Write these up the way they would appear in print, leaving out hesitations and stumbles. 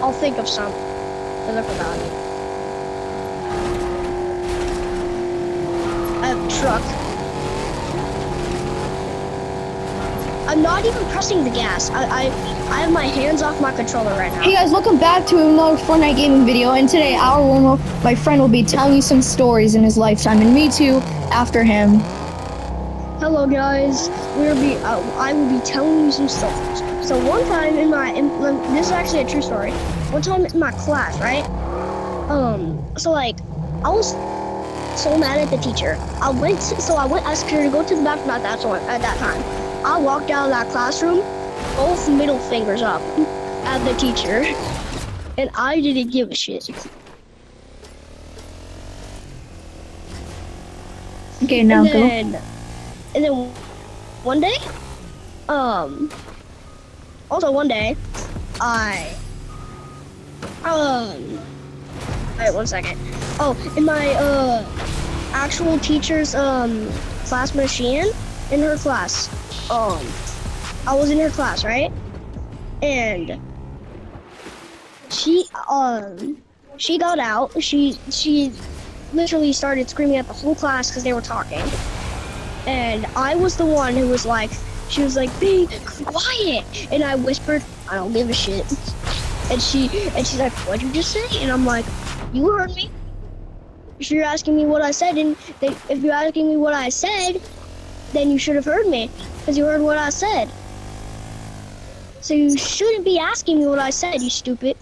I'll think of some. Cause I forgot. I have a truck. I'm not even pressing the gas. I have my hands off my controller right now. Hey guys, welcome back to another Fortnite gaming video. And today, my friend will be telling you some stories in his lifetime, and me too, after him. Hello guys, I will be telling you some stories. So one time this is actually a true story. One time in my class, right? So like, I was so mad at the teacher. I asked her to go to the bathroom at that time. I walked out of that classroom, both middle fingers up at the teacher, and I didn't give a shit. Okay, now go. And then one day, also one day, wait 1 second. Oh, in my, actual teacher's, class machine, in her class, I was in her class, right? And she got out, she literally started screaming at the whole class because they were talking. And I was the one who was like, she was like, be quiet. And I whispered, I don't give a shit. And she's like, what'd you just say? And I'm like, you heard me. If you're asking me what I said, if you're asking me what I said, then you should have heard me, because you heard what I said. So you shouldn't be asking me what I said, you stupid.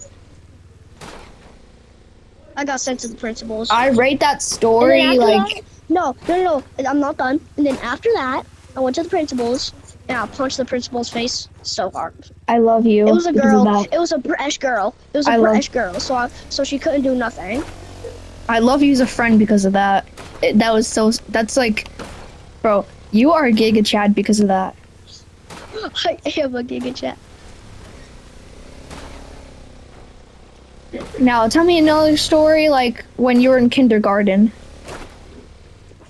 I got sent to the principals. I rate that story like... No, I'm not done. And then after that, I went to the principal's, and I punched the principal's face so hard. I love you. It was a girl. It was a British girl. It was a British girl, so she couldn't do nothing. I love you as a friend because of that. That's like, bro, you are a Giga Chad because of that. I am a Giga Chad. Now, tell me another story, like when you were in kindergarten.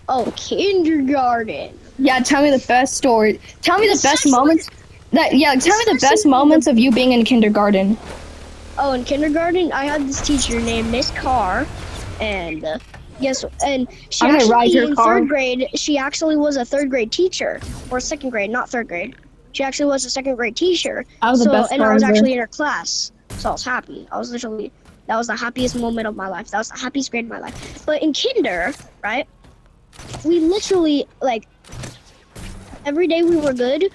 Oh, kindergarten. Yeah, tell me the best story. Tell me the best moments. Tell me the best moments of you being in kindergarten. Oh, in kindergarten, I had this teacher named Miss Carr, and she actually in third grade. She actually was a third grade teacher, or second grade, not third grade. She actually was a second grade teacher. I was the best and I was actually in her class, so I was happy. That was the happiest moment of my life. That was the happiest grade of my life. But in kinder, right? We literally, like, every day we were good,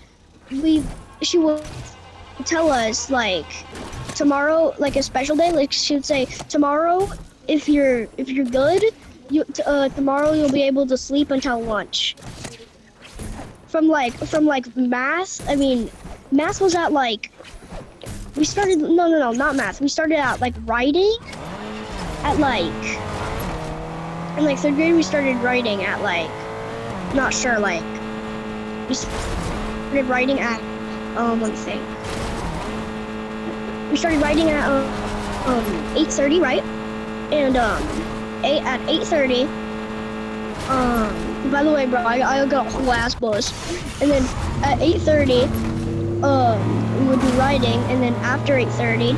she would tell us, like, tomorrow, like a special day, like she would say, tomorrow, if you're good, tomorrow you'll be able to sleep until lunch. From math, I mean, math was at like, not math. We started at like writing at like, in like third grade we started writing at like, not sure, like, we started writing at, let me think. We started writing at 8:30, right? And at 8:30, by the way, bro, I got a whole ass buzz. And then at 8:30, we would do writing, and then after 8:30,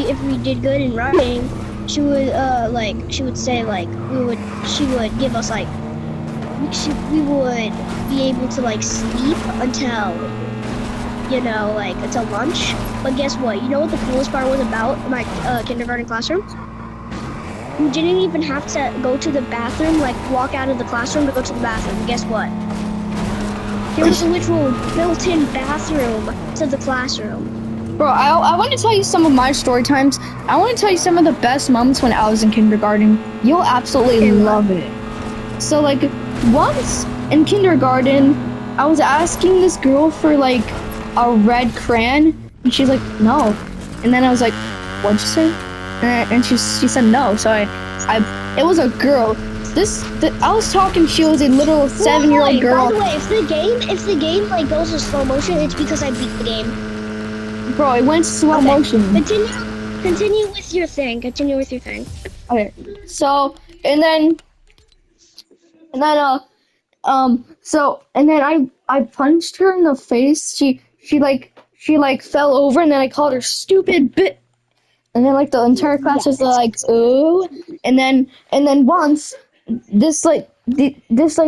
if we did good in writing, she would say like she would give us like we would be able to like sleep until until lunch. But guess what? You know what the coolest part was about my kindergarten classroom? You didn't even have to go to the bathroom, like walk out of the classroom to go to the bathroom. And guess what? There was a literal built-in bathroom to the classroom. Bro, I want to tell you some of my story times. I want to tell you some of the best moments when I was in kindergarten. You'll absolutely love it. So like once in kindergarten, I was asking this girl for like a red crayon, and she's like, no. And then I was like, what'd you say? And she said no. So it was a girl. I was talking. She was a little 7-year-old girl. By the way, if the game like goes in slow motion, it's because I beat the game. Bro, it went slow motion. Continue with your thing. Okay. So and then I punched her in the face. she fell over, and then I called her stupid bit, and then like the entire class was Yes. like, "Ooh," and then once this like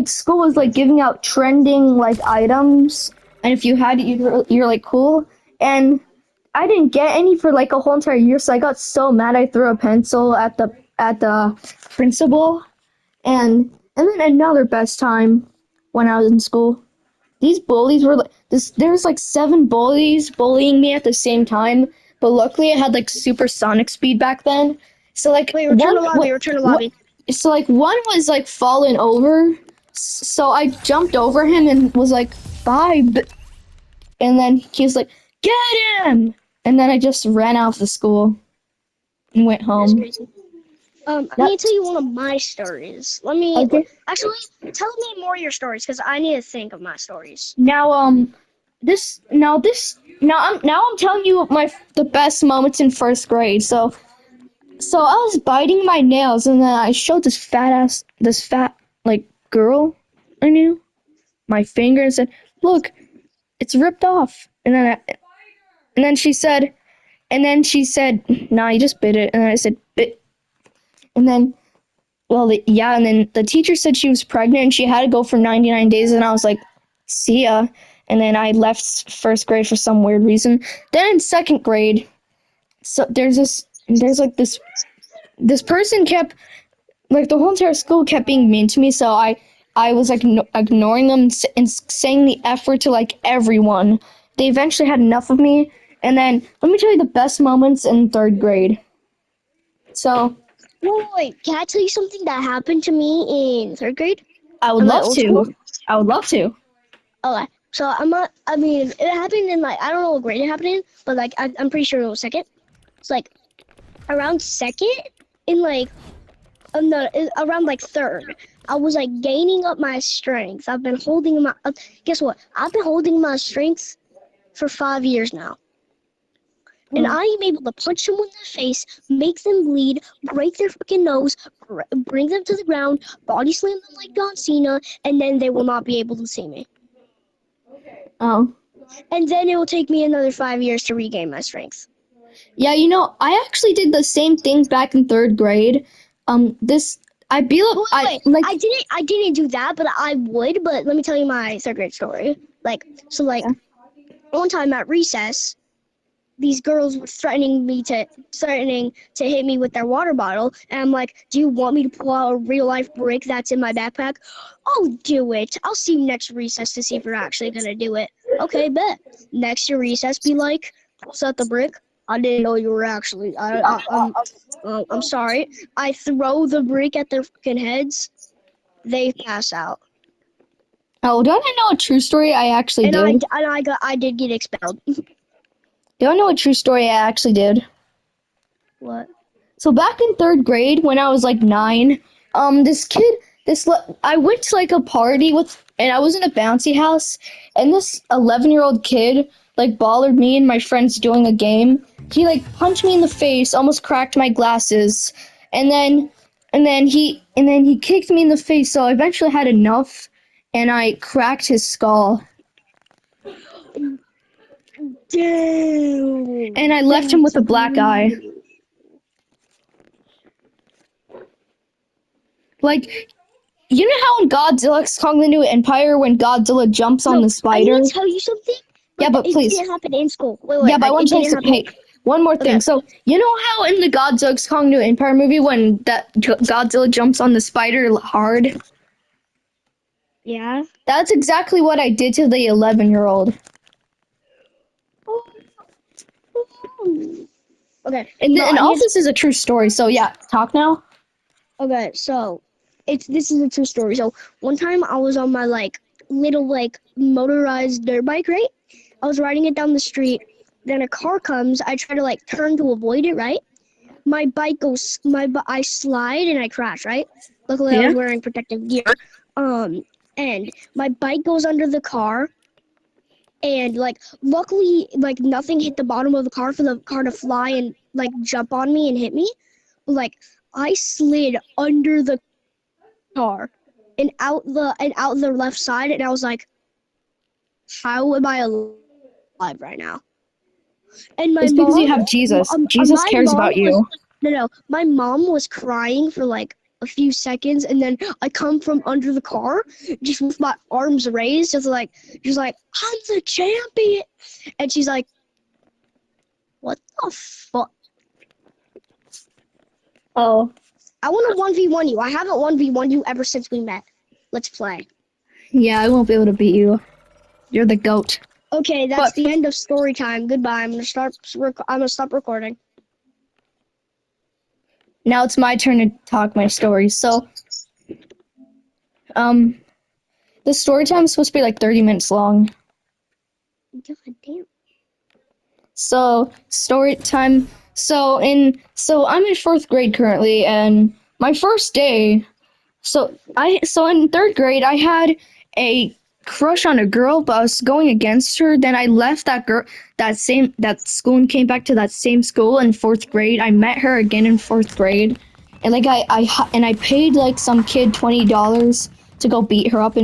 school was like giving out trending like items, and if you had it, you're like cool, and I didn't get any for like a whole entire year, so I got so mad I threw a pencil at the principal, and then another best time when I was in school. These bullies were like this. There was like 7 bullies bullying me at the same time, but luckily I had like supersonic speed back then. So like Wait, return one to lobby. Return to what lobby. so like one was like fallen over, so I jumped over him and was like bye, and then he was like get him, and then I just ran out of the school and went That's home. crazy. I Yep. need to tell you one of my stories. Let me Okay. actually tell me more of your stories because I need to think of my stories. Now now I'm telling you the best moments in first grade. So I was biting my nails, and then I showed this fat like girl I knew my finger and said, "Look, it's ripped off." And then she said, "Nah, you just bit it." And then I said, "Bit." And then yeah, and then the teacher said she was pregnant and she had to go for 99 days, and I was like, "See ya." And then I left first grade for some weird reason. Then in second grade, so there's like this person kept like the whole entire school kept being mean to me, so I was like ignoring them and saying the F word to like everyone. They eventually had enough of me, and then let me tell you the best moments in third grade. So Wait, can I tell you something that happened to me in third grade I would in my love old school? to. I would love to. Okay, so I'm not. I mean, it happened in like I don't know what grade it happened in, but like I'm pretty sure it was second. It's like around second in like no, around like third. I was like gaining up my strength. I've been holding my. Guess what? I've been holding my strength for 5 years now. And I am able to punch someone in the face, make them bleed, break their freaking nose, bring them to the ground, body slam them like John Cena, and then they will not be able to see me. Oh. And then it will take me another 5 years to regain my strength. Yeah, I actually did the same thing back in third grade. This I beat up But I wait, like I didn't do that, but I would. But let me tell you my third grade story. yeah. One time at recess, these girls were threatening to hit me with their water bottle, and I'm like, do you want me to pull out a real life brick that's in my backpack? I'll do it. I'll see you next recess to see if you're actually gonna do it. Okay, bet. Next year recess, be like, pulls out the brick. I didn't know you were actually. I'm sorry. I throw the brick at their fucking heads. They pass out, Oh, don't I know a true story I actually and did? I did get expelled. Don't know a true story I actually did. What? So back in third grade, when I was like 9, this kid, I went to like a party and I was in a bouncy house, and this 11-year-old kid like bothered me and my friends doing a game. He like punched me in the face, almost cracked my glasses, and then he kicked me in the face. So I eventually had enough, and I cracked his skull, and Damn, I left him that's with a black eye. brutal. Like, you know how in Godzilla Kong the New Empire, when Godzilla jumps on No, the I need spider? to tell you something, Yeah, but but it please. didn't happen in school. Yeah, but I want It to tell you didn't some. happen. Hey, one more thing. Okay, So, you know how in the Godzilla Kong New Empire movie, when that Godzilla jumps on the spider hard? yeah. That's exactly what I did to the 11-year-old. Okay, And, bro, and I all need to. this is a true story. So, yeah, talk now. Okay, so this is a true story. So one time I was on my like little like motorized dirt bike, right? I was riding it down the street. Then a car comes. I try to like turn to avoid it, right? My bike goes. I slide and I crash, right? Luckily, I Yeah. was wearing protective gear. Um, and my bike goes under the car, and like luckily, like nothing hit the bottom of the car for the car to fly and like jump on me and hit me. Like I slid under the car and out the left side, and I was like, how am I alive? alive right now. And my It's mom, because you have Jesus. Jesus my cares mom about you. no, my mom was crying for like a few seconds, and then I come from under the car, just with my arms raised, just like, I'm the champion, and she's like, what the fuck? Oh, I want to 1v1 you. I haven't 1v1 you ever since we met. Let's play. yeah, I won't be able to beat you. You're the goat. Okay, that's But the end of story time. Goodbye. I'm gonna stop recording. now it's my turn to talk my story. So, um, the story time is supposed to be like 30 minutes long. God damn. So story time. So I'm in fourth grade currently, and my first day. So in third grade I had a crush on a girl, but I was going against her. Then I left that school and came back to that same school in fourth grade. I met her again in fourth grade, and like I paid like some kid $20 to go beat her up,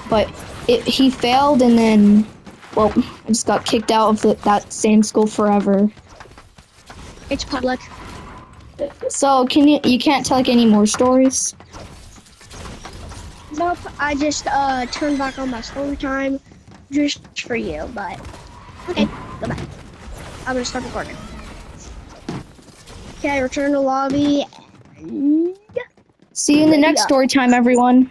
but he failed, and then well, I just got kicked out of that same school forever. It's public. So you can't tell like any more stories? Nope. I just turned back on my story time just for you, but okay. Goodbye. I'm gonna start recording. Okay, return to lobby. See you in the next Yeah. story time, everyone.